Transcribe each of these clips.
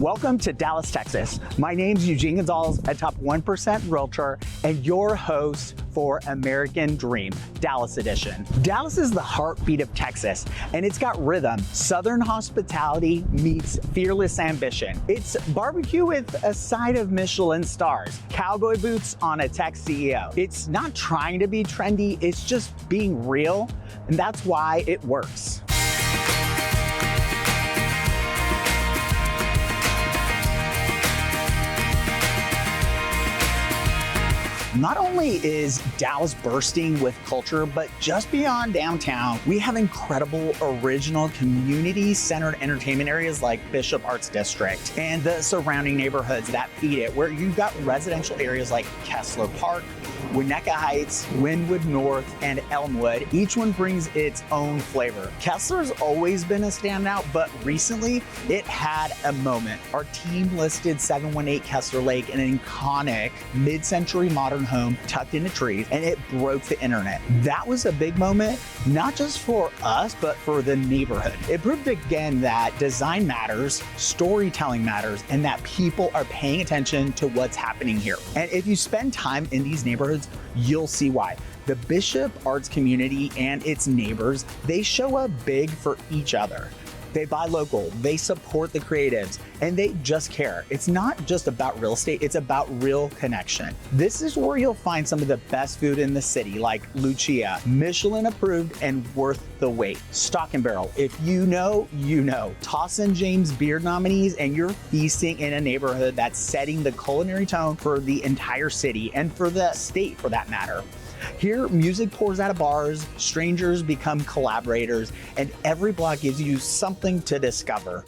Welcome to Dallas, Texas. My name's Eugene Gonzalez, a top 1% realtor and your host for American Dream, Dallas Edition. Dallas is the heartbeat of Texas, and it's got rhythm. Southern hospitality meets fearless ambition. It's barbecue with a side of Michelin stars, cowboy boots on a tech CEO. It's not trying to be trendy, it's just being real, and that's why it works. Not only is Dallas bursting with culture, but just beyond downtown, we have incredible original community-centered entertainment areas like Bishop Arts District and the surrounding neighborhoods that feed it, where you've got residential areas like Kessler Park, Winnetka Heights, Wynwood North, and Elmwood. Each one brings its own flavor. Kessler's always been a standout, but recently it had a moment. Our team listed 718 Kessler Lake, an iconic mid-century modern home tucked into trees, and it broke the internet. That was a big moment, not just for us, but for the neighborhood. It proved again that design matters, storytelling matters, and that people are paying attention to what's happening here. And if you spend time in these neighborhoods, you'll see why. The Bishop Arts community and its neighbors, they show up big for each other. They buy local, they support the creatives, and they just care. It's not just about real estate, it's about real connection. This is where you'll find some of the best food in the city, like Lucia, Michelin approved and worth the wait. Stock and Barrel, if you know, you know. Tossin James Beard nominees, and you're feasting in a neighborhood that's setting the culinary tone for the entire city and for the state for that matter. Here, music pours out of bars, strangers become collaborators, and every block gives you something to discover.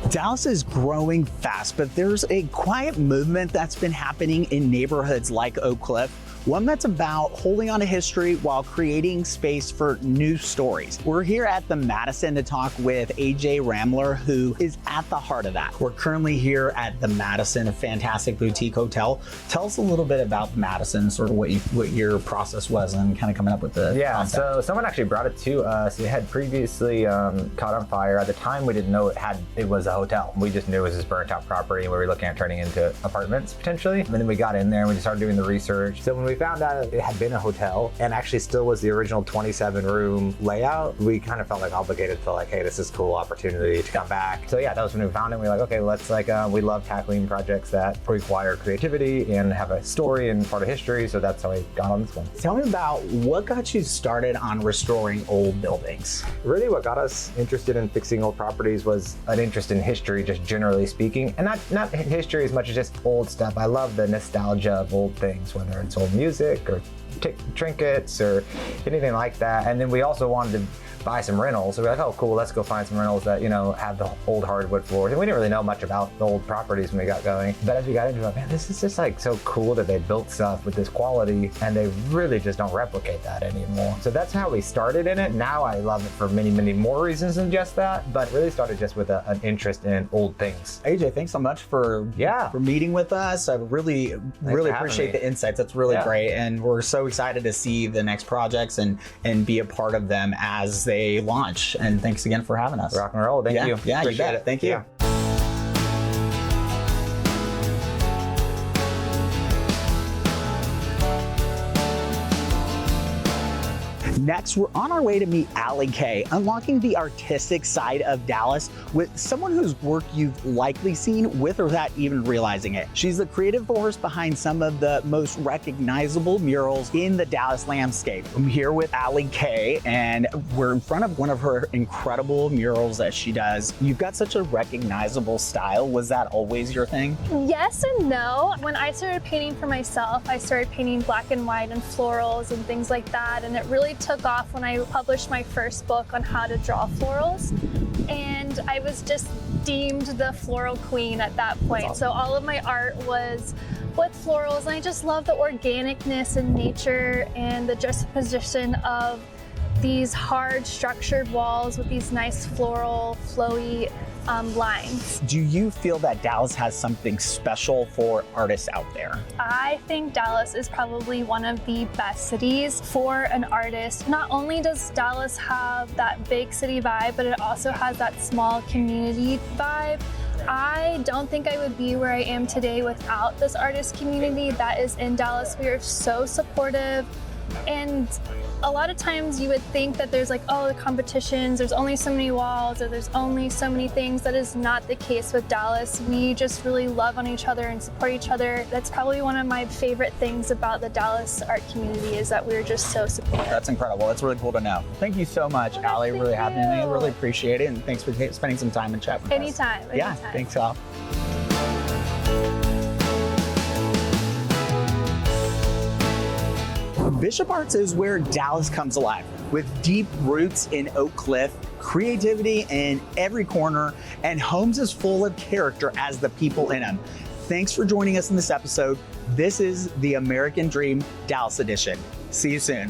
Dallas is growing fast, but there's a quiet movement that's been happening in neighborhoods like Oak Cliff. One that's about holding on to history while creating space for new stories. We're here at the Madison to talk with AJ Ramler, who is at the heart of that. We're currently here at the Madison, a fantastic boutique hotel. Tell us a little bit about the Madison, sort of what your process was and kind of coming up with the concept. So someone actually brought it to us. It had previously caught on fire. At the time, we didn't know it was a hotel. We just knew it was this burnt out property and we were looking at turning into apartments potentially. And then we got in there and we started doing the research. So when we found out it had been a hotel and actually still was the original 27 room layout, we kind of felt like obligated to hey, this is a cool opportunity to come back. So yeah, that was when we found it. We were like, okay, let's we love tackling projects that require creativity and have a story and part of history. So that's how we got on this one. Tell me about what got you started on restoring old buildings. Really what got us interested in fixing old properties was an interest in history, just generally speaking, and not history as much as just old stuff. I love the nostalgia of old things, whether it's old music or trinkets or anything like that. And then we also wanted to buy some rentals. So we're like, oh cool, let's go find some rentals that, have the old hardwood floors. And we didn't really know much about the old properties when we got going. But as we got into it, man, this is just so cool that they built stuff with this quality and they really just don't replicate that anymore. So that's how we started in it. Now I love it for many, many more reasons than just that, but really started just with an interest in old things. AJ, thanks so much for meeting with us. I really appreciate the insights. That's really great. And we're so excited to see the next projects and be a part of them as they launch. And thanks again for having us. Rock and roll. Thank you. Yeah, appreciate you bet. it. Thank you. Yeah. Next, we're on our way to meet Alli K, unlocking the artistic side of Dallas with someone whose work you've likely seen with or without even realizing it. She's the creative force behind some of the most recognizable murals in the Dallas landscape. I'm here with Alli K, and we're in front of one of her incredible murals that she does. You've got such a recognizable style. Was that always your thing? Yes and no. When I started painting for myself, I started painting black and white and florals and things like that, and it really took off when I published my first book on how to draw florals, and I was just deemed the floral queen at that point. Awesome. So all of my art was with florals, and I just love the organicness and nature and the juxtaposition of these hard structured walls with these nice floral, flowy lines. Do you feel that Dallas has something special for artists out there? I think Dallas is probably one of the best cities for an artist. Not only does Dallas have that big city vibe, but it also has that small community vibe. I don't think I would be where I am today without this artist community that is in Dallas. We are so supportive, and a lot of times you would think that there's like, oh, the competitions, there's only so many walls, or there's only so many things. That is not the case with Dallas. We just really love on each other and support each other. That's probably one of my favorite things about the Dallas art community, is that we're just so supportive. That's incredible. That's really cool to know. Thank you so much, Alli. Really happy to meet you. Really appreciate it. And thanks for spending some time and chat with us. Anytime. Yeah, thanks, Al. Bishop Arts is where Dallas comes alive, with deep roots in Oak Cliff, creativity in every corner, and homes as full of character as the people in them. Thanks for joining us in this episode. This is the American Dream Dallas edition. See you soon.